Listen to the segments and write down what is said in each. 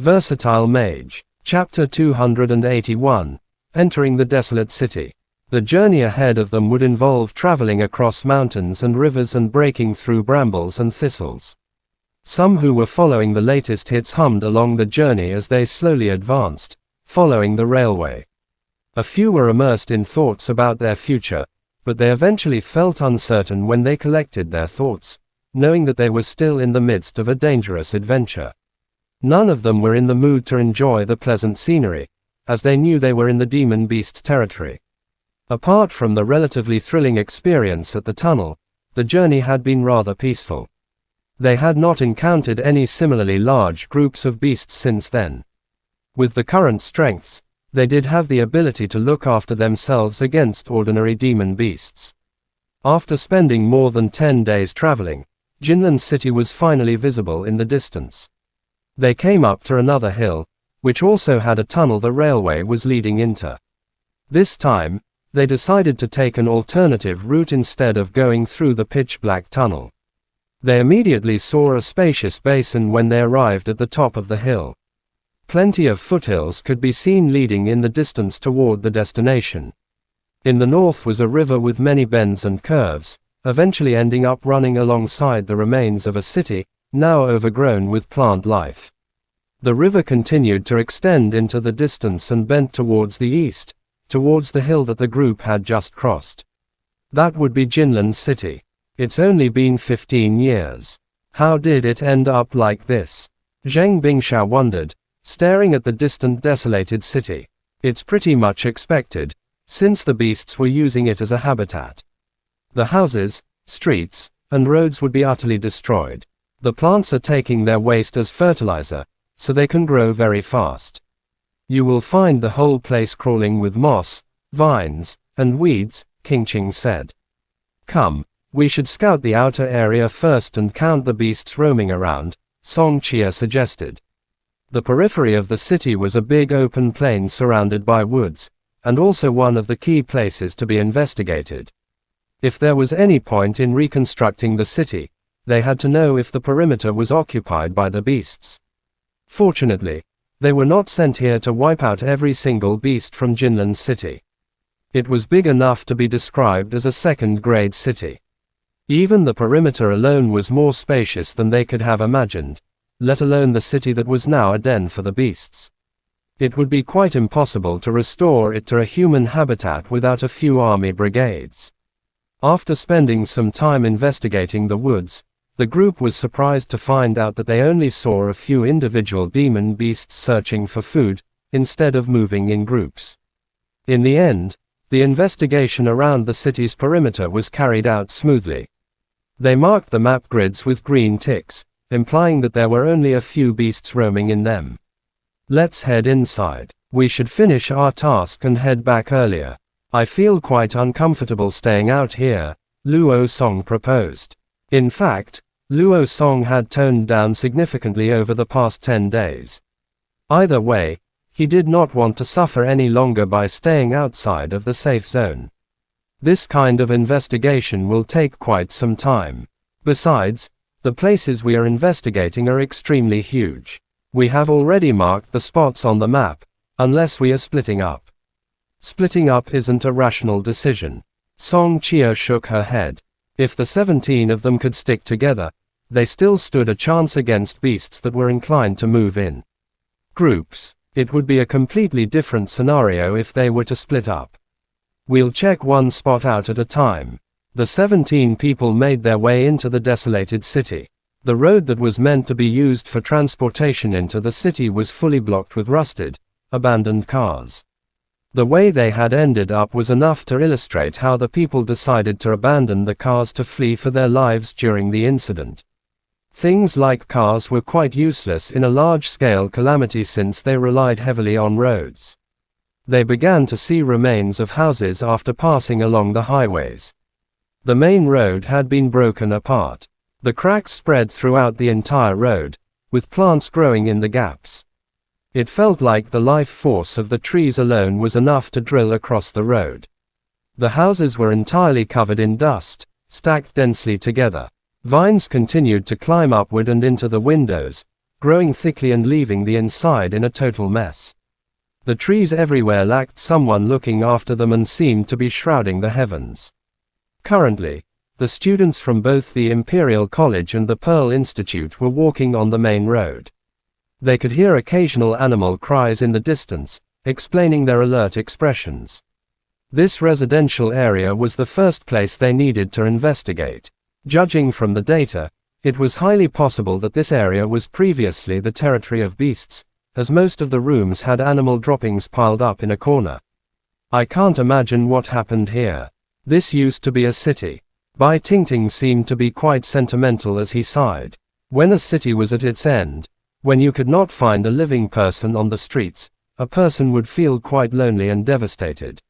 Versatile Mage. Chapter 281. Entering the desolate city. The journey ahead of them would involve traveling across mountains and rivers and breaking through brambles and thistles. Some who were following the latest hits hummed along the journey as they slowly advanced, following the railway. A few were immersed in thoughts about their future, but they eventually felt uncertain when they collected their thoughts, knowing that they were still in the midst of a dangerous adventure. None of them were in the mood to enjoy the pleasant scenery, as they knew they were in the demon beast's territory. Apart from the relatively thrilling experience at the tunnel, the journey had been rather peaceful. They had not encountered any similarly large groups of beasts since then. With the current strengths, they did have the ability to look after themselves against ordinary demon beasts. After spending more than 10 days traveling, Jinlan's city was finally visible in the distance. They came up to another hill, which also had a tunnel the railway was leading into. This time, they decided to take an alternative route instead of going through the pitch-black tunnel. They immediately saw a spacious basin when they arrived at the top of the hill. Plenty of foothills could be seen leading in the distance toward the destination. In the north was a river with many bends and curves, eventually ending up running alongside the remains of a city, now overgrown with plant life. The river continued to extend into the distance and bent towards the east, towards the hill that the group had just crossed. That would be Jinlan's city. It's only been 15 years. How did it end up like this? Zheng Bingshao wondered, staring at the distant desolated city. It's pretty much expected, since the beasts were using it as a habitat. The houses, streets, and roads would be utterly destroyed. The plants are taking their waste as fertilizer, so they can grow very fast. You will find the whole place crawling with moss, vines, and weeds, Qingqing said. Come, we should scout the outer area first and count the beasts roaming around, Song Chia suggested. The periphery of the city was a big open plain surrounded by woods, and also one of the key places to be investigated. If there was any point in reconstructing the city, they had to know if the perimeter was occupied by the beasts. Fortunately, they were not sent here to wipe out every single beast from Jinlan's city. It was big enough to be described as a second-grade city. Even the perimeter alone was more spacious than they could have imagined, let alone the city that was now a den for the beasts. It would be quite impossible to restore it to a human habitat without a few army brigades. After spending some time investigating the woods, the group was surprised to find out that they only saw a few individual demon beasts searching for food, instead of moving in groups. In the end, the investigation around the city's perimeter was carried out smoothly. They marked the map grids with green ticks, implying that there were only a few beasts roaming in them. Let's head inside. We should finish our task and head back earlier. I feel quite uncomfortable staying out here, Luo Song proposed. In fact, Luo Song had toned down significantly over the past 10 days. Either way, he did not want to suffer any longer by staying outside of the safe zone. This kind of investigation will take quite some time. Besides, the places we are investigating are extremely huge. We have already marked the spots on the map, unless we are splitting up. Splitting up isn't a rational decision. Song Chia shook her head. If the 17 of them could stick together, they still stood a chance against beasts that were inclined to move in groups. It would be a completely different scenario if they were to split up. We'll check one spot out at a time. The 17 people made their way into the desolated city. The road that was meant to be used for transportation into the city was fully blocked with rusted, abandoned cars. The way they had ended up was enough to illustrate how the people decided to abandon the cars to flee for their lives during the incident. Things like cars were quite useless in a large-scale calamity since they relied heavily on roads. They began to see remains of houses after passing along the highways. The main road had been broken apart. The cracks spread throughout the entire road, with plants growing in the gaps. It felt like the life force of the trees alone was enough to drill across the road. The houses were entirely covered in dust, stacked densely together. Vines continued to climb upward and into the windows, growing thickly and leaving the inside in a total mess. The trees everywhere lacked someone looking after them and seemed to be shrouding the heavens. Currently, the students from both the Imperial College and the Pearl Institute were walking on the main road. They could hear occasional animal cries in the distance, explaining their alert expressions. This residential area was the first place they needed to investigate. Judging from the data, it was highly possible that this area was previously the territory of beasts, as most of the rooms had animal droppings piled up in a corner. I can't imagine what happened here. This used to be a city. Bai Tingting seemed to be quite sentimental as he sighed. When a city was at its end, when you could not find a living person on the streets, a person would feel quite lonely and devastated.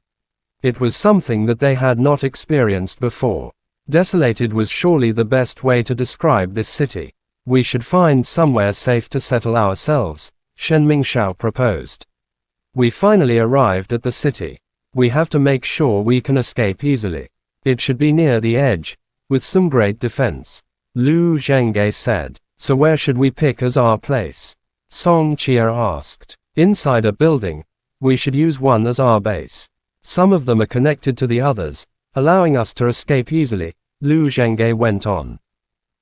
It was something that they had not experienced before. Desolated was surely the best way to describe this city. We should find somewhere safe to settle ourselves, Shen Mingxiao proposed. We finally arrived at the city. We have to make sure we can escape easily. It should be near the edge, with some great defense. Lu Zhengge said. So where should we pick as our place? Song Chia asked. Inside a building. We should use one as our base. Some of them are connected to the others, allowing us to escape easily, Lu Zhengge went on.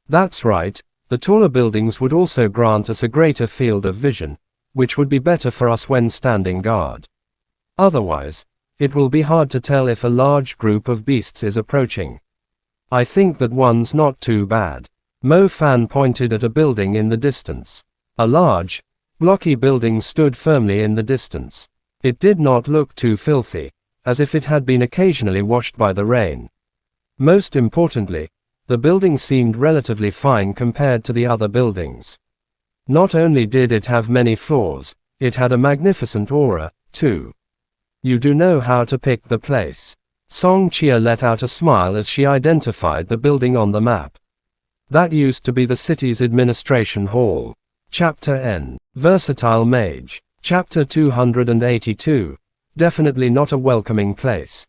That's right, the taller buildings would also grant us a greater field of vision, which would be better for us when standing guard. Otherwise, it will be hard to tell if a large group of beasts is approaching. I think that one's not too bad. Mo Fan pointed at a building in the distance. A large, blocky building stood firmly in the distance. It did not look too filthy, as if it had been occasionally washed by the rain. Most importantly, the building seemed relatively fine compared to the other buildings. Not only did it have many floors, it had a magnificent aura, too. You do know how to pick the place. Song Chia let out a smile as she identified the building on the map. That used to be the city's administration hall. Chapter N. Versatile Mage. Chapter 282. Definitely not a welcoming place.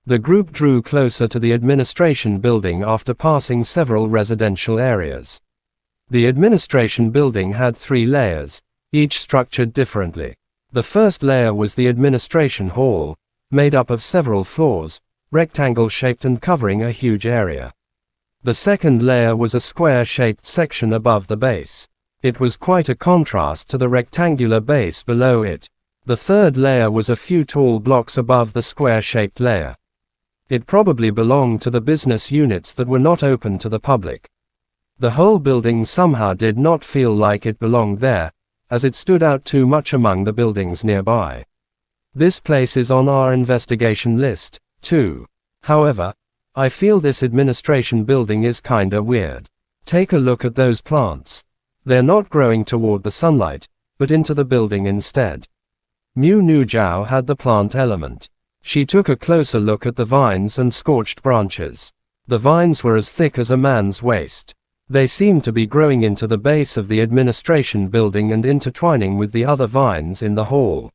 The group drew closer to the administration building after passing several residential areas. The administration building had 3 layers, each structured differently. The first layer was the administration hall, made up of several floors, rectangle-shaped and covering a huge area. The second layer was a square-shaped section above the base. It was quite a contrast to the rectangular base below it. The third layer was a few tall blocks above the square-shaped layer. It probably belonged to the business units that were not open to the public. The whole building somehow did not feel like it belonged there, as it stood out too much among the buildings nearby. This place is on our investigation list, too. However, I feel this administration building is kinda weird. Take a look at those plants. They're not growing toward the sunlight, but into the building instead. Mu Nu Zhao had the plant element. She took a closer look at the vines and scorched branches. The vines were as thick as a man's waist. They seemed to be growing into the base of the administration building and intertwining with the other vines in the hall.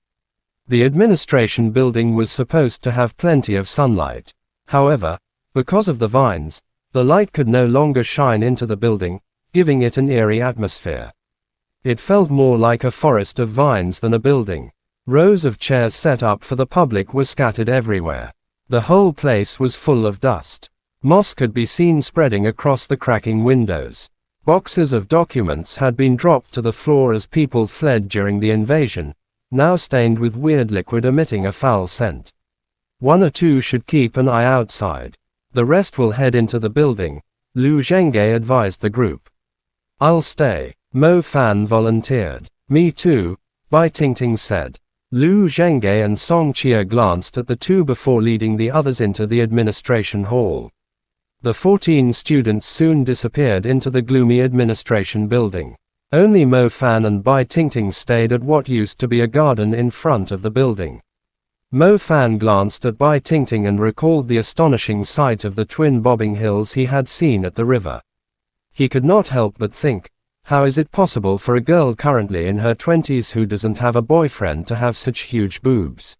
The administration building was supposed to have plenty of sunlight. However, because of the vines, the light could no longer shine into the building, giving it an eerie atmosphere. It felt more like a forest of vines than a building. Rows of chairs set up for the public were scattered everywhere. The whole place was full of dust. Moss could be seen spreading across the cracking windows. Boxes of documents had been dropped to the floor as people fled during the invasion, now stained with weird liquid emitting a foul scent. 1 or 2 should keep an eye outside. The rest will head into the building, Lu Zhengge advised the group. I'll stay, Mo Fan volunteered. Me too, Bai Tingting said. Lu Zhengge and Song Chia glanced at the 2 before leading the others into the administration hall. The 14 students soon disappeared into the gloomy administration building. Only Mo Fan and Bai Tingting stayed at what used to be a garden in front of the building. Mo Fan glanced at Bai Tingting and recalled the astonishing sight of the twin bobbing hills he had seen at the river. He could not help but think, how is it possible for a girl currently in her 20s who doesn't have a boyfriend to have such huge boobs?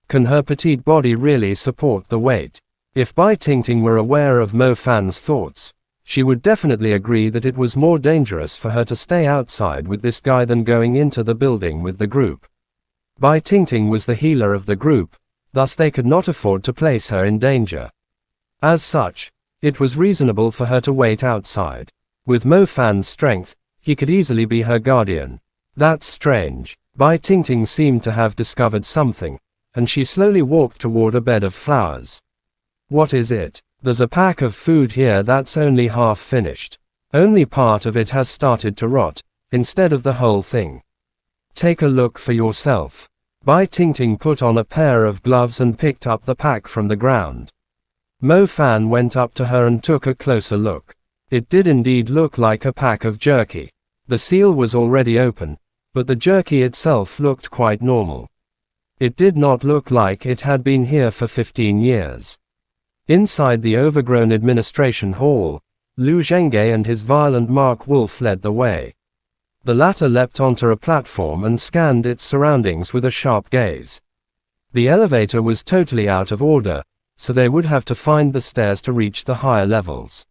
Can her petite body really support the weight? If Bai Tingting were aware of Mo Fan's thoughts, she would definitely agree that it was more dangerous for her to stay outside with this guy than going into the building with the group. Bai Tingting was the healer of the group, thus they could not afford to place her in danger. As such, it was reasonable for her to wait outside. With Mo Fan's strength, he could easily be her guardian. That's strange. Bai Tingting seemed to have discovered something, and she slowly walked toward a bed of flowers. What is it? There's a pack of food here that's only half finished. Only part of it has started to rot, instead of the whole thing. Take a look for yourself. Bai Tingting put on a pair of gloves and picked up the pack from the ground. Mo Fan went up to her and took a closer look. It did indeed look like a pack of jerky. The seal was already open, but the jerky itself looked quite normal. It did not look like it had been here for 15 years. Inside the overgrown administration hall, Lu Zhenghe and his violent Mark Wolf led the way. The latter leapt onto a platform and scanned its surroundings with a sharp gaze. The elevator was totally out of order, so they would have to find the stairs to reach the higher levels.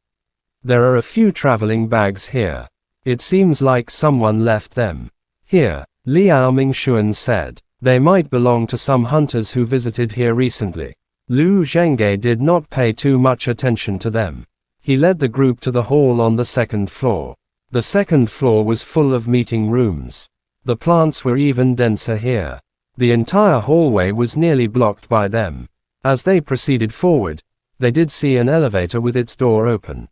There are a few traveling bags here. It seems like someone left them here, Liao Mingxuan said. They might belong to some hunters who visited here recently. Lu Zhenghe did not pay too much attention to them. He led the group to the hall on the second floor. The second floor was full of meeting rooms. The plants were even denser here. The entire hallway was nearly blocked by them. As they proceeded forward, they did see an elevator with its door open.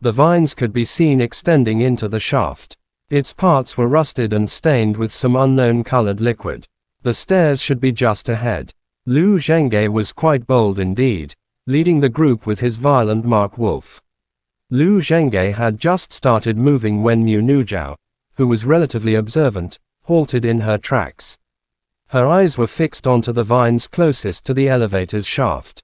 The vines could be seen extending into the shaft. Its parts were rusted and stained with some unknown colored liquid. The stairs should be just ahead. Lu Zhenghe was quite bold indeed, leading the group with his violent Mark Wolf. Lu Zhenghe had just started moving when Mu Nujiao, who was relatively observant, halted in her tracks. Her eyes were fixed onto the vines closest to the elevator's shaft.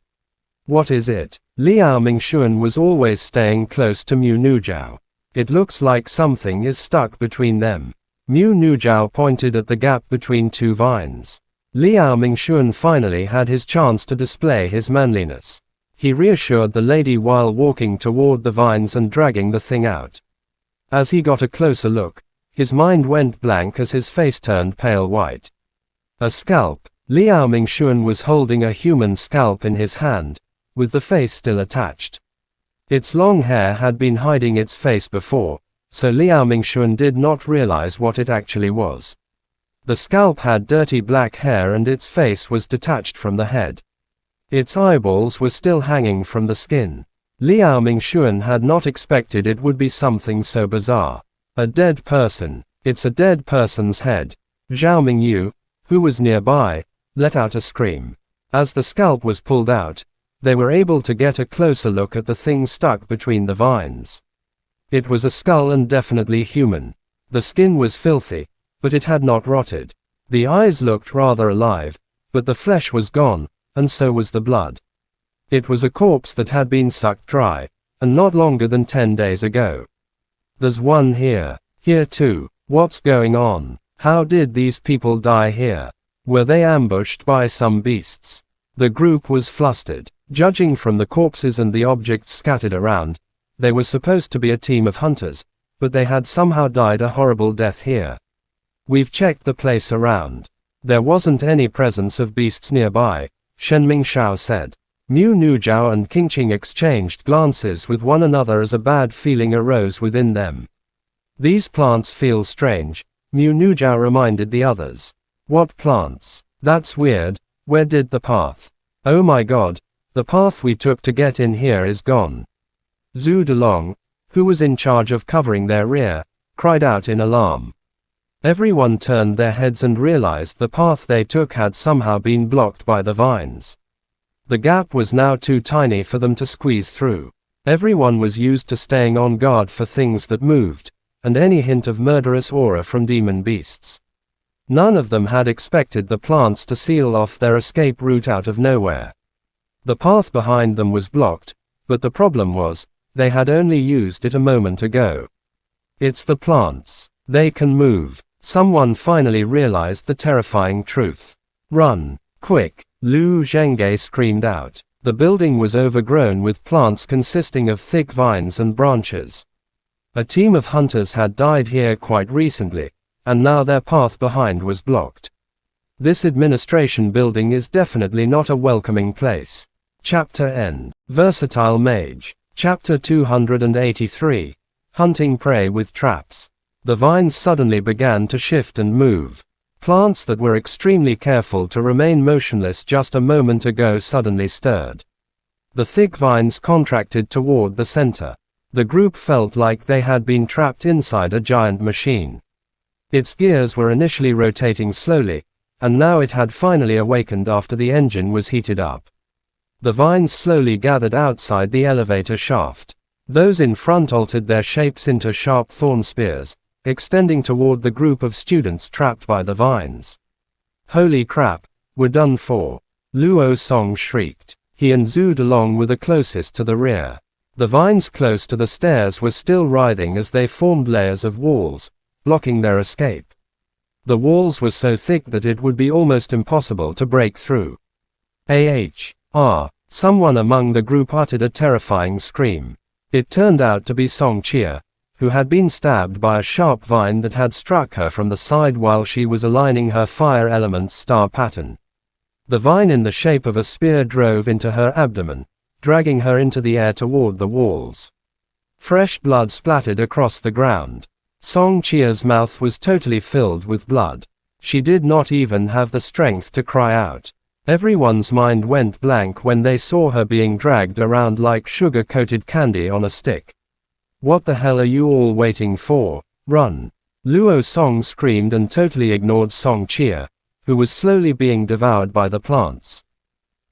What is it? Liao Mingxuan was always staying close to Mu Nujiao. It looks like something is stuck between them. Mu Nujiao pointed at the gap between two vines. Liao Mingxuan finally had his chance to display his manliness. He reassured the lady while walking toward the vines and dragging the thing out. As he got a closer look, his mind went blank as his face turned pale white. A scalp. Liao Mingxuan was holding a human scalp in his hand, with the face still attached. Its long hair had been hiding its face before, so Liao Mingxuan did not realize what it actually was. The scalp had dirty black hair and its face was detached from the head. Its eyeballs were still hanging from the skin. Liao Mingxuan had not expected it would be something so bizarre. A dead person. It's a dead person's head. Zhao Mingyu, who was nearby, let out a scream. As the scalp was pulled out, they were able to get a closer look at the thing stuck between the vines. It was a skull and definitely human. The skin was filthy, but it had not rotted. The eyes looked rather alive, but the flesh was gone, and so was the blood. It was a corpse that had been sucked dry, and not longer than 10 days ago. There's one here. Here too. What's going on? How did these people die here? Were they ambushed by some beasts? The group was flustered. Judging from the corpses and the objects scattered around, they were supposed to be a team of hunters, but they had somehow died a horrible death here. We've checked the place around. There wasn't any presence of beasts nearby, Shen Mingxiao said. Mu Nujiao and Qingqing exchanged glances with one another as a bad feeling arose within them. These plants feel strange, Mu Nujiao reminded the others. What plants? That's weird. Where did the path? Oh my god, the path we took to get in here is gone. Zhu Delong, who was in charge of covering their rear, cried out in alarm. Everyone turned their heads and realized the path they took had somehow been blocked by the vines. The gap was now too tiny for them to squeeze through. Everyone was used to staying on guard for things that moved, and any hint of murderous aura from demon beasts. None of them had expected the plants to seal off their escape route out of nowhere. The path behind them was blocked, but the problem was, they had only used it a moment ago. It's the plants. They can move. Someone finally realized the terrifying truth. Run. Quick. Lu Zhenghe screamed out. The building was overgrown with plants consisting of thick vines and branches. A team of hunters had died here quite recently, and now their path behind was blocked. This administration building is definitely not a welcoming place. Chapter End. Versatile Mage. Chapter 283. Hunting Prey with Traps. The vines suddenly began to shift and move. Plants that were extremely careful to remain motionless just a moment ago suddenly stirred. The thick vines contracted toward the center. The group felt like they had been trapped inside a giant machine. Its gears were initially rotating slowly, and now it had finally awakened after the engine was heated up. The vines slowly gathered outside the elevator shaft. Those in front altered their shapes into sharp thorn spears, extending toward the group of students trapped by the vines. Holy crap, we're done for. Luo Song shrieked. He and Zood along were the closest to the rear. The vines close to the stairs were still writhing as they formed layers of walls, blocking their escape. The walls were so thick that it would be almost impossible to break through. Someone among the group uttered a terrifying scream. It turned out to be Song Chia, who had been stabbed by a sharp vine that had struck her from the side while she was aligning her fire element's star pattern. The vine in the shape of a spear drove into her abdomen, dragging her into the air toward the walls. Fresh blood splattered across the ground. Song Chia's mouth was totally filled with blood. She did not even have the strength to cry out. Everyone's mind went blank when they saw her being dragged around like sugar-coated candy on a stick. What the hell are you all waiting for? Run! Luo Song screamed and totally ignored Song Chia, who was slowly being devoured by the plants.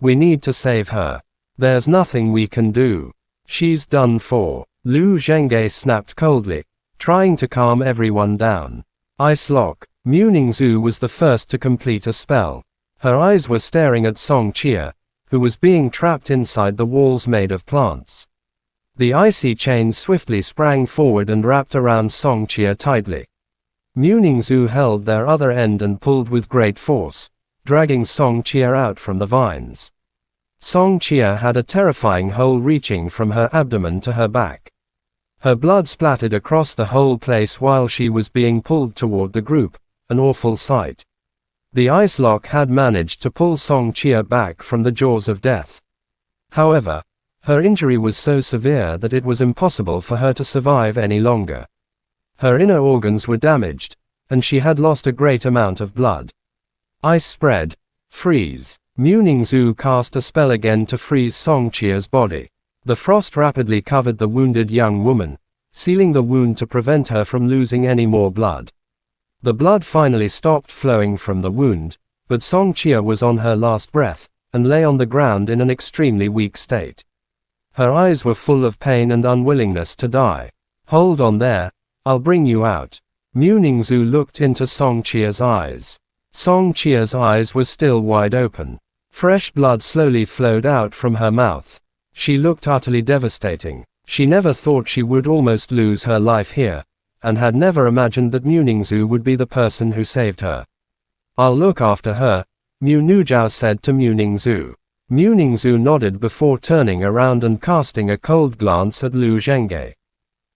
We need to save her. There's nothing we can do. She's done for. Lu Zhenghe snapped coldly, trying to calm everyone down. Ice Lock. Mu Ningzhu was the first to complete a spell. Her eyes were staring at Song Chia, who was being trapped inside the walls made of plants. The icy chain swiftly sprang forward and wrapped around Song Chia tightly. Mu Ningzhu held their other end and pulled with great force, dragging Song Chia out from the vines. Song Chia had a terrifying hole reaching from her abdomen to her back. Her blood splattered across the whole place while she was being pulled toward the group, an awful sight. The ice lock had managed to pull Song Chia back from the jaws of death. However, her injury was so severe that it was impossible for her to survive any longer. Her inner organs were damaged, and she had lost a great amount of blood. Ice spread. Freeze. Mu Ningzhu cast a spell again to freeze Song Chia's body. The frost rapidly covered the wounded young woman, sealing the wound to prevent her from losing any more blood. The blood finally stopped flowing from the wound, but Song Chia was on her last breath, and lay on the ground in an extremely weak state. Her eyes were full of pain and unwillingness to die. Hold on there, I'll bring you out. Mu Ningzhu looked into Song Chia's eyes. Song Chia's eyes were still wide open. Fresh blood slowly flowed out from her mouth. She looked utterly devastating. She never thought she would almost lose her life here, and had never imagined that Mu Ningzhu would be the person who saved her. I'll look after her, Mu Nujiao said to Mu Ningzhu. Mu Ningzhu nodded before turning around and casting a cold glance at Lu Zhenghe.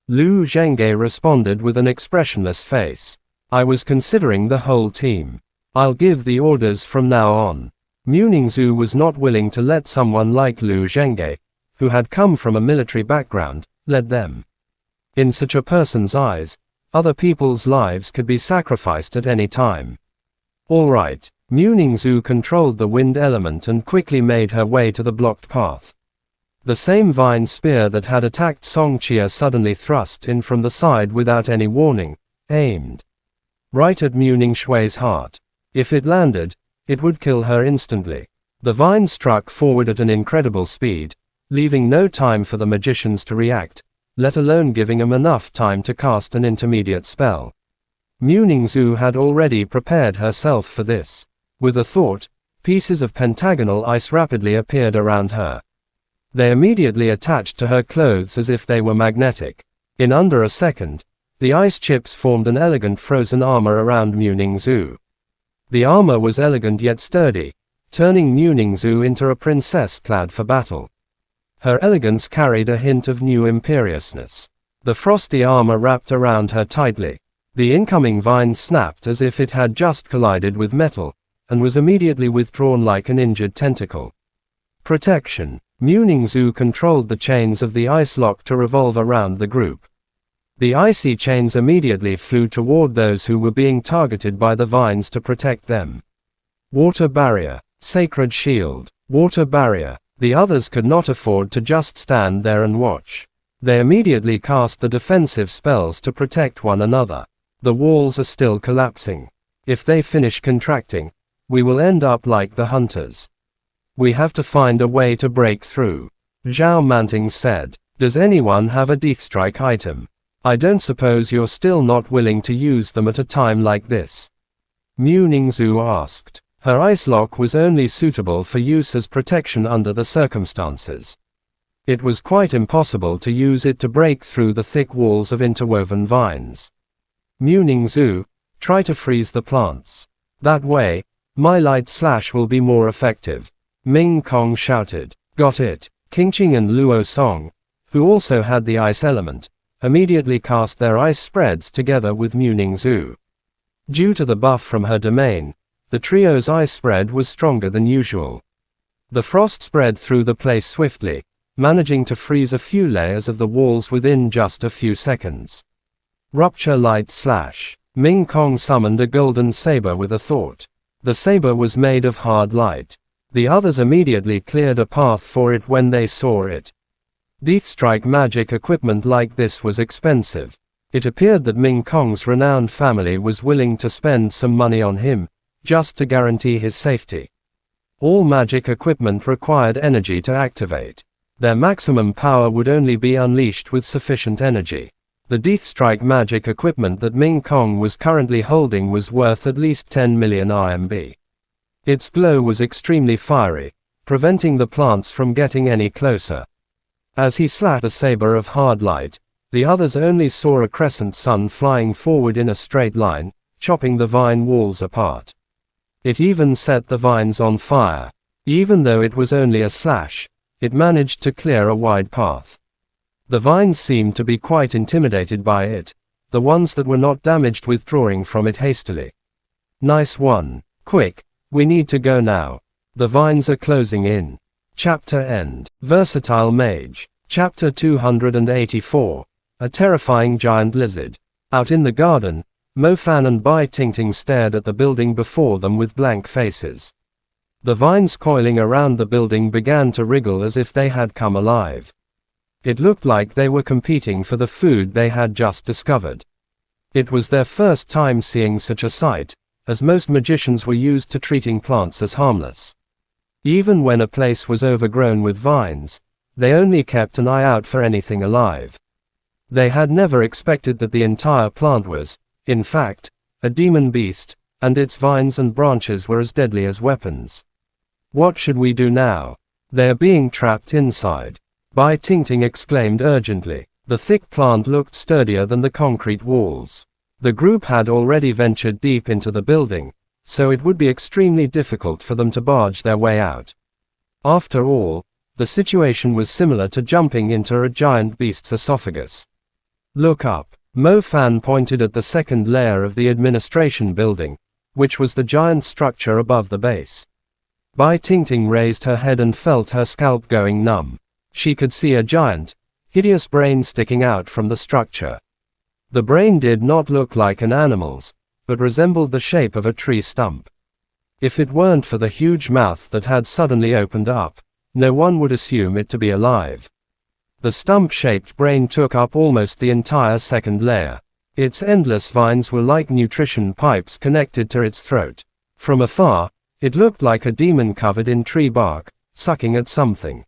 Lu Zhenghe responded with an expressionless face. I was considering the whole team. I'll give the orders from now on. Mu Ningzhu was not willing to let someone like Lu Zhenghe, who had come from a military background, lead them. In such a person's eyes, other people's lives could be sacrificed at any time. All right. Mu Ningzhu controlled the wind element and quickly made her way to the blocked path. The same vine spear that had attacked Song Chia suddenly thrust in from the side without any warning, aimed right at Mu Ningxui's heart. If it landed, it would kill her instantly. The vine struck forward at an incredible speed, leaving no time for the magicians to react, let alone giving them enough time to cast an intermediate spell. Mu Ningzhu had already prepared herself for this. With a thought, pieces of pentagonal ice rapidly appeared around her. They immediately attached to her clothes as if they were magnetic. In under a second, the ice chips formed an elegant frozen armor around Mu Ningzhu. The armor was elegant yet sturdy, turning Muningzu into a princess clad for battle. Her elegance carried a hint of new imperiousness. The frosty armor wrapped around her tightly. The incoming vine snapped as if it had just collided with metal, and was immediately withdrawn like an injured tentacle. Protection. Muningzu controlled the chains of the ice lock to revolve around the group. The icy chains immediately flew toward those who were being targeted by the vines to protect them. Water barrier. Sacred shield. Water barrier. The others could not afford to just stand there and watch. They immediately cast the defensive spells to protect one another. The walls are still collapsing. If they finish contracting, we will end up like the hunters. We have to find a way to break through. Zhao Manting said. Does anyone have a Deathstrike item? I don't suppose you're still not willing to use them at a time like this? Muningzu asked. Her ice lock was only suitable for use as protection under the circumstances. It was quite impossible to use it to break through the thick walls of interwoven vines. Muningzu, try to freeze the plants. That way, my light slash will be more effective. Ming Kong shouted. Got it. Qingqing and Luo Song, who also had the ice element, immediately cast their ice spreads together with Muningzu. Due to the buff from her domain, the trio's ice spread was stronger than usual. The frost spread through the place swiftly, managing to freeze a few layers of the walls within just a few seconds. Rupture light slash. Ming Kong summoned a golden saber with a thought. The saber was made of hard light. The others immediately cleared a path for it when they saw it. Deathstrike magic equipment like this was expensive. It appeared that Ming Kong's renowned family was willing to spend some money on him, just to guarantee his safety. All magic equipment required energy to activate. Their maximum power would only be unleashed with sufficient energy. The Deathstrike magic equipment that Ming Kong was currently holding was worth at least 10 million RMB. Its glow was extremely fiery, preventing the plants from getting any closer. As he slashed the saber of hard light, the others only saw a crescent sun flying forward in a straight line, chopping the vine walls apart. It even set the vines on fire. Even though it was only a slash, it managed to clear a wide path. The vines seemed to be quite intimidated by it, the ones that were not damaged withdrawing from it hastily. Nice one. Quick, we need to go now. The vines are closing in. Chapter end. Versatile Mage. Chapter 284. A terrifying giant lizard. Out in the garden, Mo Fan and Bai Tingting stared at the building before them with blank faces. The vines coiling around the building began to wriggle as if they had come alive. It looked like they were competing for the food they had just discovered. It was their first time seeing such a sight, as most magicians were used to treating plants as harmless. Even when a place was overgrown with vines, they only kept an eye out for anything alive. They had never expected that the entire plant was, in fact, a demon beast, and its vines and branches were as deadly as weapons. What should we do now? They are being trapped inside. Bai Tingting exclaimed urgently. The thick plant looked sturdier than the concrete walls. The group had already ventured deep into the building, so it would be extremely difficult for them to barge their way out. After all, the situation was similar to jumping into a giant beast's esophagus. Look up. Mo Fan pointed at the second layer of the administration building, which was the giant structure above the base. Bai Tingting raised her head and felt her scalp going numb. She could see a giant, hideous brain sticking out from the structure. The brain did not look like an animal's, but resembled the shape of a tree stump. If it weren't for the huge mouth that had suddenly opened up, no one would assume it to be alive. The stump-shaped brain took up almost the entire second layer. Its endless vines were like nutrition pipes connected to its throat. From afar, it looked like a demon covered in tree bark, sucking at something.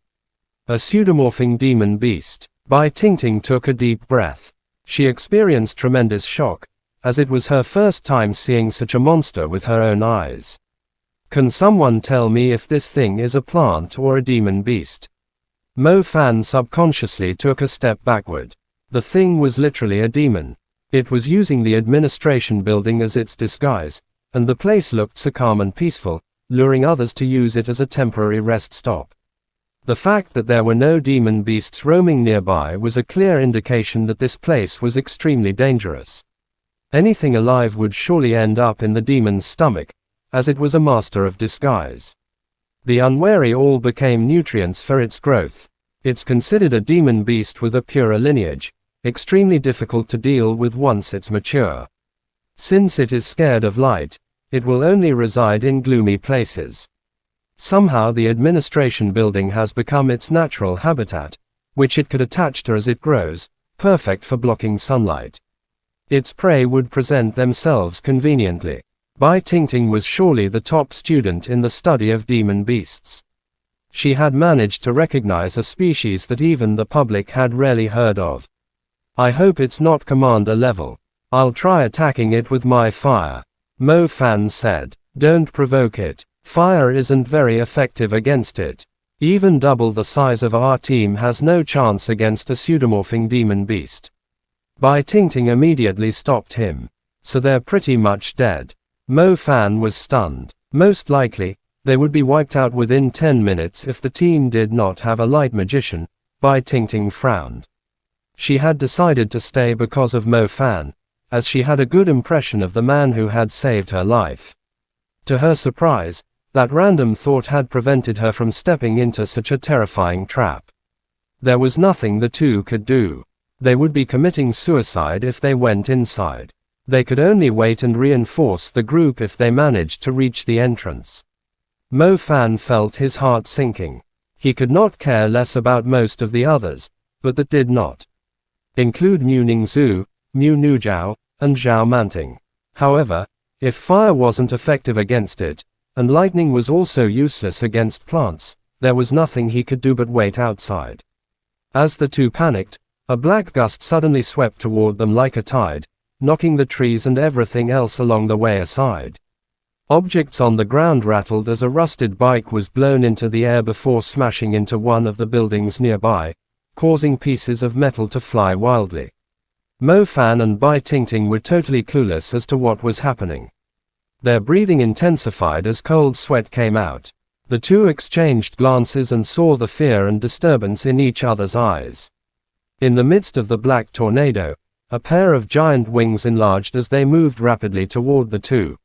A pseudomorphing demon beast. Bai Tingting took a deep breath. She experienced tremendous shock, as it was her first time seeing such a monster with her own eyes. Can someone tell me if this thing is a plant or a demon beast? Mo Fan subconsciously took a step backward. The thing was literally a demon. It was using the administration building as its disguise, and the place looked so calm and peaceful, luring others to use it as a temporary rest stop. The fact that there were no demon beasts roaming nearby was a clear indication that this place was extremely dangerous. Anything alive would surely end up in the demon's stomach, as it was a master of disguise. The unwary all became nutrients for its growth. It's considered a demon beast with a purer lineage, extremely difficult to deal with once it's mature. Since it is scared of light, it will only reside in gloomy places. Somehow the administration building has become its natural habitat, which it could attach to as it grows, perfect for blocking sunlight. Its prey would present themselves conveniently. Bai Tingting was surely the top student in the study of demon beasts. She had managed to recognize a species that even the public had rarely heard of. I hope it's not commander level. I'll try attacking it with my fire, Mo Fan said. Don't provoke it. Fire isn't very effective against it. Even double the size of our team has no chance against a pseudomorphing demon beast. Bai Tingting immediately stopped him. So they're pretty much dead. Mo Fan was stunned. Most likely, they would be wiped out within 10 minutes if the team did not have a light magician. Bai Tingting frowned. She had decided to stay because of Mo Fan, as she had a good impression of the man who had saved her life. To her surprise, that random thought had prevented her from stepping into such a terrifying trap. There was nothing the two could do. They would be committing suicide if they went inside. They could only wait and reinforce the group if they managed to reach the entrance. Mo Fan felt his heart sinking. He could not care less about most of the others, but that did not include Mu Ningzhu, Mu Nujiao, and Zhao Manting. However, if fire wasn't effective against it, and lightning was also useless against plants, there was nothing he could do but wait outside. As the two panicked, a black gust suddenly swept toward them like a tide, knocking the trees and everything else along the way aside. Objects on the ground rattled as a rusted bike was blown into the air before smashing into one of the buildings nearby, causing pieces of metal to fly wildly. Mo Fan and Bai Tingting were totally clueless as to what was happening. Their breathing intensified as cold sweat came out. The two exchanged glances and saw the fear and disturbance in each other's eyes. In the midst of the black tornado, a pair of giant wings enlarged as they moved rapidly toward the two.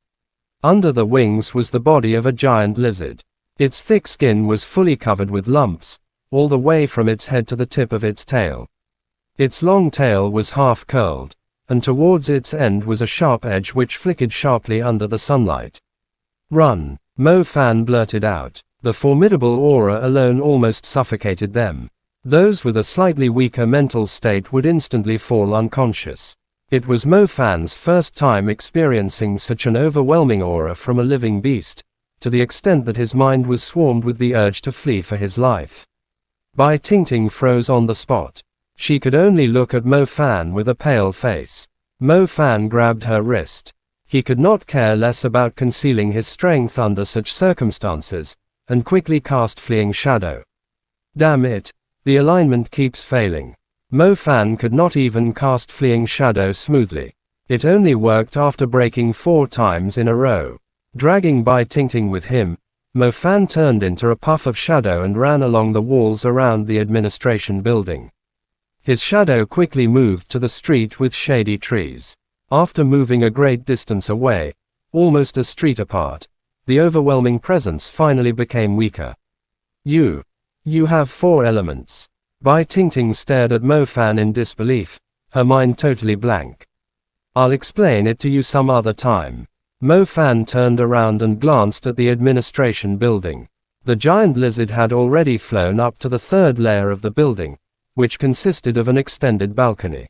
Under the wings was the body of a giant lizard. Its thick skin was fully covered with lumps, all the way from its head to the tip of its tail. Its long tail was half curled, and towards its end was a sharp edge which flickered sharply under the sunlight. "Run!" Mo Fan blurted out. The formidable aura alone almost suffocated them. Those with a slightly weaker mental state would instantly fall unconscious. It was Mo Fan's first time experiencing such an overwhelming aura from a living beast, to the extent that his mind was swarmed with the urge to flee for his life. Bai Tingting froze on the spot. She could only look at Mo Fan with a pale face. Mo Fan grabbed her wrist. He could not care less about concealing his strength under such circumstances, and quickly cast Fleeing Shadow. Damn it, the alignment keeps failing. Mo Fan could not even cast Fleeing Shadow smoothly. It only worked after breaking 4 times in a row. Dragging Bai Tingting with him, Mo Fan turned into a puff of shadow and ran along the walls around the administration building. His shadow quickly moved to the street with shady trees. After moving a great distance away, almost a street apart, the overwhelming presence finally became weaker. You have 4 elements. Bai Tingting stared at Mo Fan in disbelief, her mind totally blank. I'll explain it to you some other time. Mo Fan turned around and glanced at the administration building. The giant lizard had already flown up to the 3rd layer of the building, which consisted of an extended balcony.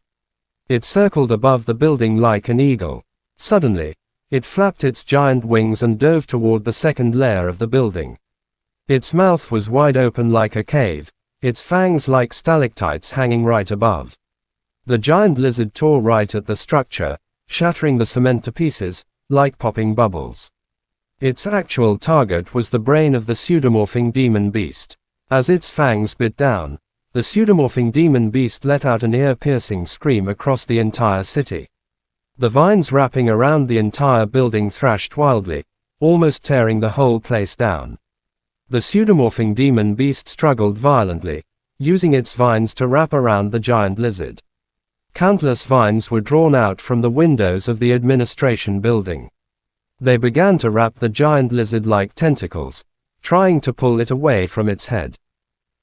It circled above the building like an eagle. Suddenly, it flapped its giant wings and dove toward the 2nd layer of the building. Its mouth was wide open like a cave, its fangs like stalactites hanging right above. The giant lizard tore right at the structure, shattering the cement to pieces, like popping bubbles. Its actual target was the brain of the pseudomorphing demon beast. As its fangs bit down, the pseudomorphing demon beast let out an ear-piercing scream across the entire city. The vines wrapping around the entire building thrashed wildly, almost tearing the whole place down. The pseudomorphing demon beast struggled violently, using its vines to wrap around the giant lizard. Countless vines were drawn out from the windows of the administration building. They began to wrap the giant lizard like tentacles, trying to pull it away from its head.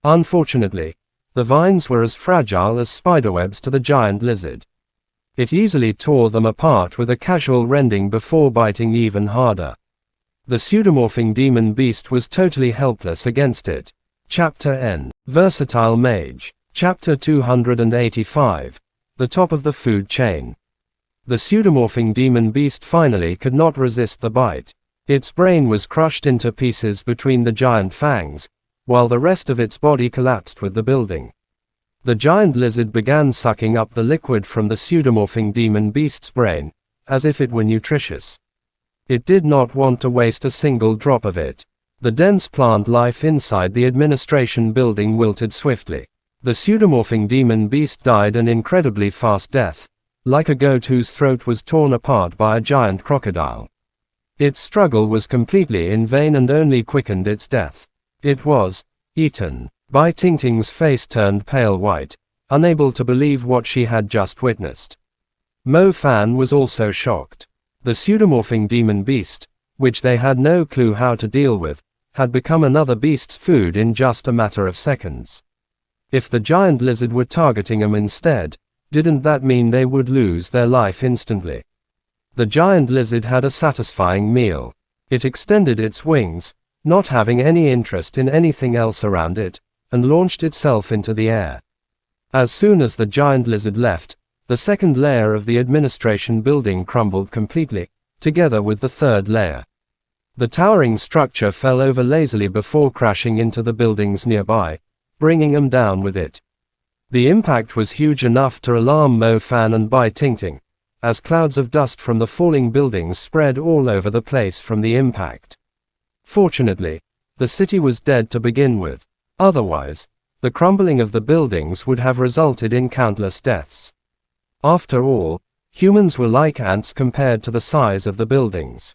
Unfortunately, the vines were as fragile as spiderwebs to the giant lizard. It easily tore them apart with a casual rending before biting even harder. The pseudomorphing demon beast was totally helpless against it. Chapter N. Versatile Mage. Chapter 285. The top of the food chain. The pseudomorphing demon beast finally could not resist the bite. Its brain was crushed into pieces between the giant fangs, while the rest of its body collapsed with the building. The giant lizard began sucking up the liquid from the pseudomorphing demon beast's brain, as if it were nutritious. It did not want to waste a single drop of it. The dense plant life inside the administration building wilted swiftly. The pseudomorphing demon beast died an incredibly fast death, like a goat whose throat was torn apart by a giant crocodile. Its struggle was completely in vain and only quickened its death. It was eaten. Bai Tingting's face turned pale white, unable to believe what she had just witnessed. Mo Fan was also shocked. The pseudomorphing demon beast, which they had no clue how to deal with, had become another beast's food in just a matter of seconds. If the giant lizard were targeting them instead, didn't that mean they would lose their life instantly? The giant lizard had a satisfying meal. It extended its wings, not having any interest in anything else around it, and launched itself into the air. As soon as the giant lizard left, the second layer of the administration building crumbled completely, together with the third layer. The towering structure fell over lazily before crashing into the buildings nearby, bringing them down with it. The impact was huge enough to alarm Mo Fan and Bai Tingting, as clouds of dust from the falling buildings spread all over the place from the impact. Fortunately, the city was dead to begin with. Otherwise, the crumbling of the buildings would have resulted in countless deaths. After all, humans were like ants compared to the size of the buildings.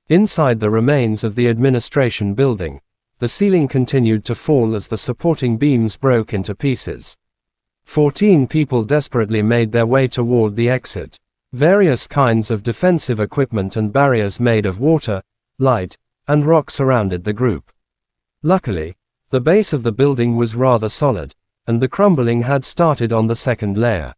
Inside the remains of the administration building, the ceiling continued to fall as the supporting beams broke into pieces. 14 people desperately made their way toward the exit. Various kinds of defensive equipment and barriers made of water, light, and rock surrounded the group. Luckily, the base of the building was rather solid, and the crumbling had started on the second layer.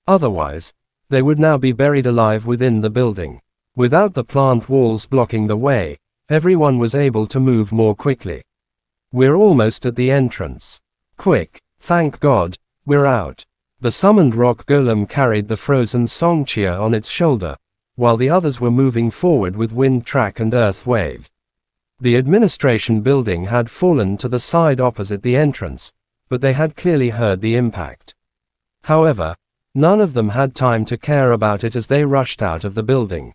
Otherwise, they would now be buried alive within the building. Without the plant walls blocking the way, everyone was able to move more quickly. We're almost at the entrance. Quick, thank God, we're out. The summoned rock golem carried the frozen Songqia on its shoulder, while the others were moving forward with wind track and earth wave. The administration building had fallen to the side opposite the entrance, but they had clearly heard the impact. However, none of them had time to care about it as they rushed out of the building.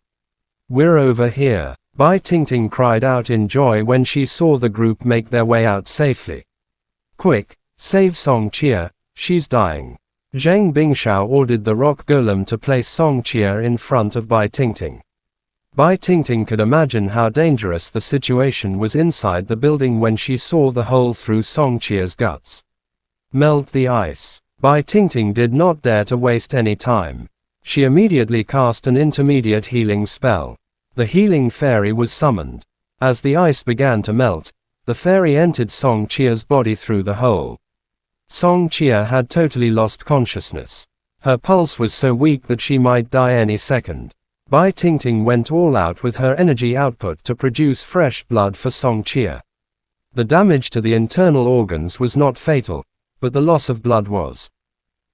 We're over here, Bai Tingting cried out in joy when she saw the group make their way out safely. Quick, save Songqia, she's dying. Zheng Bingshao ordered the rock golem to place Songqia in front of Bai Tingting. Bai Tingting could imagine how dangerous the situation was inside the building when she saw the hole through Songqia's guts. Melt the ice. Bai Tingting did not dare to waste any time. She immediately cast an intermediate healing spell. The healing fairy was summoned. As the ice began to melt, the fairy entered Songqia's body through the hole. Songqia had totally lost consciousness. Her pulse was so weak that she might die any second. Bai Tingting went all out with her energy output to produce fresh blood for Songqia. The damage to the internal organs was not fatal, but the loss of blood was.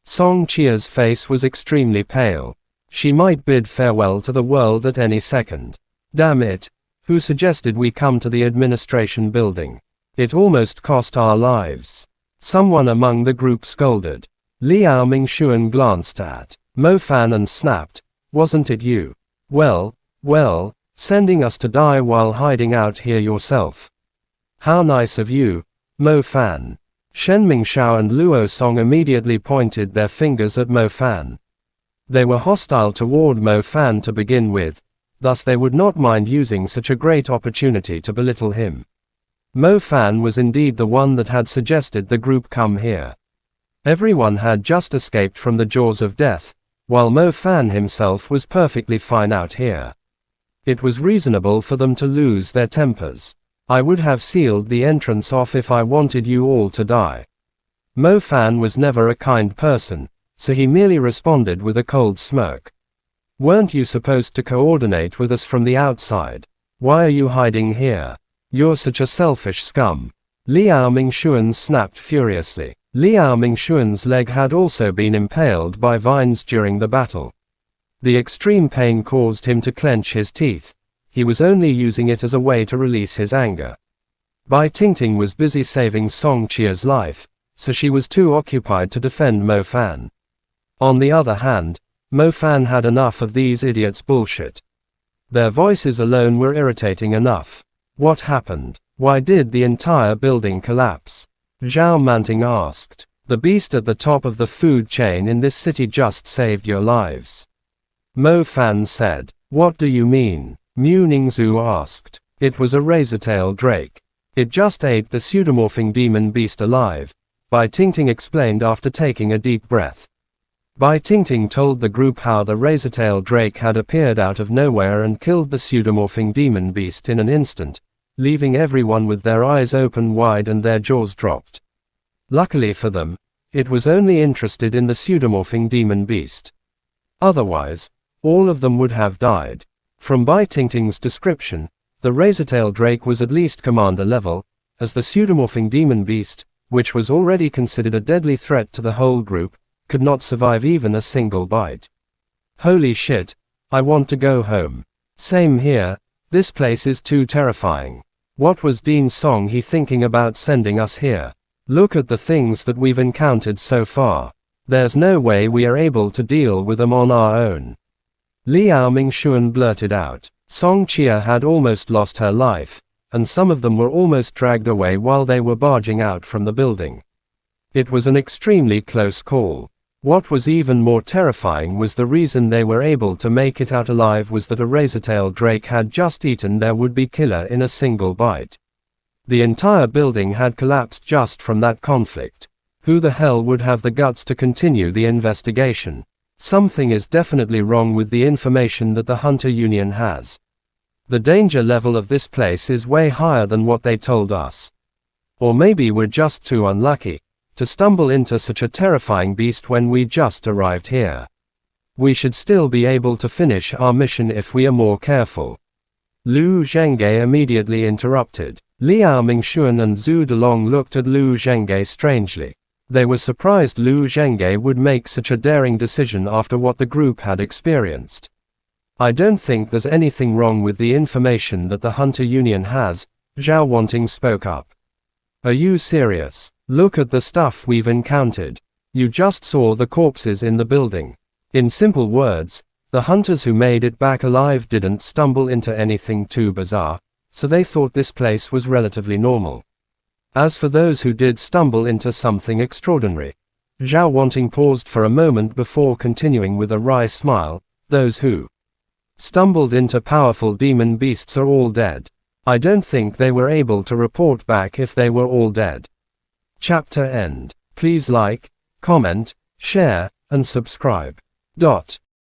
Songqia's face was extremely pale. She might bid farewell to the world at any second. Damn it, who suggested we come to the administration building? It almost cost our lives. Someone among the group scolded. Liao Mingxuan glanced at Mo Fan and snapped, wasn't it you? Well, sending us to die while hiding out here yourself. How nice of you, Mo Fan. Shen Mingxiao and Luo Song immediately pointed their fingers at Mo Fan. They were hostile toward Mo Fan to begin with, thus they would not mind using such a great opportunity to belittle him. Mo Fan was indeed the one that had suggested the group come here. Everyone had just escaped from the jaws of death, while Mo Fan himself was perfectly fine out here. It was reasonable for them to lose their tempers. I would have sealed the entrance off if I wanted you all to die. Mo Fan was never a kind person, so he merely responded with a cold smirk. Weren't you supposed to coordinate with us from the outside? Why are you hiding here? You're such a selfish scum. Liao Mingxuan snapped furiously. Liao Mingxuan's leg had also been impaled by vines during the battle. The extreme pain caused him to clench his teeth. He was only using it as a way to release his anger. Bai Tingting was busy saving Song Qia's life, so she was too occupied to defend Mo Fan. On the other hand, Mo Fan had enough of these idiots' bullshit. Their voices alone were irritating enough. What happened? Why did the entire building collapse? Zhao Manting asked. The beast at the top of the food chain in this city just saved your lives. Mo Fan said. What do you mean? Mu Ningzhu asked. It was a razortail drake. It just ate the pseudomorphing demon beast alive, Bai Tingting explained after taking a deep breath. Bai Tingting told the group how the razortail drake had appeared out of nowhere and killed the pseudomorphing demon beast in an instant, leaving everyone with their eyes open wide and their jaws dropped. Luckily for them, it was only interested in the pseudomorphing demon beast. Otherwise, all of them would have died. From Bai Tingting's description, the razortail drake was at least commander level, as the pseudomorphing demon beast, which was already considered a deadly threat to the whole group, could not survive even a single bite. Holy shit, I want to go home. Same here, this place is too terrifying. What was Dean Song he thinking about sending us here? Look at the things that we've encountered so far. There's no way we are able to deal with them on our own. Liao Mingxuan blurted out. Song Qia had almost lost her life, and some of them were almost dragged away while they were barging out from the building. It was an extremely close call. What was even more terrifying was the reason they were able to make it out alive was that a razortail drake had just eaten their would-be killer in a single bite. The entire building had collapsed just from that conflict. Who the hell would have the guts to continue the investigation? Something is definitely wrong with the information that the Hunter Union has. The danger level of this place is way higher than what they told us. Or maybe we're just too unlucky to stumble into such a terrifying beast when we just arrived here. We should still be able to finish our mission if we are more careful. Lu Zhenghe immediately interrupted. Liao Mingxuan and Zhu Delong looked at Lu Zhenghe strangely. They were surprised Lu Zhenghe would make such a daring decision after what the group had experienced. I don't think there's anything wrong with the information that the Hunter Union has, Zhao Wanting spoke up. Are you serious? Look at the stuff we've encountered. You just saw the corpses in the building. In simple words, the hunters who made it back alive didn't stumble into anything too bizarre, so they thought this place was relatively normal. As for those who did stumble into something extraordinary, Zhao Wanting paused for a moment before continuing with a wry smile, those who stumbled into powerful demon beasts are all dead. I don't think they were able to report back if they were all dead. Chapter end. Please like, comment, share, and subscribe.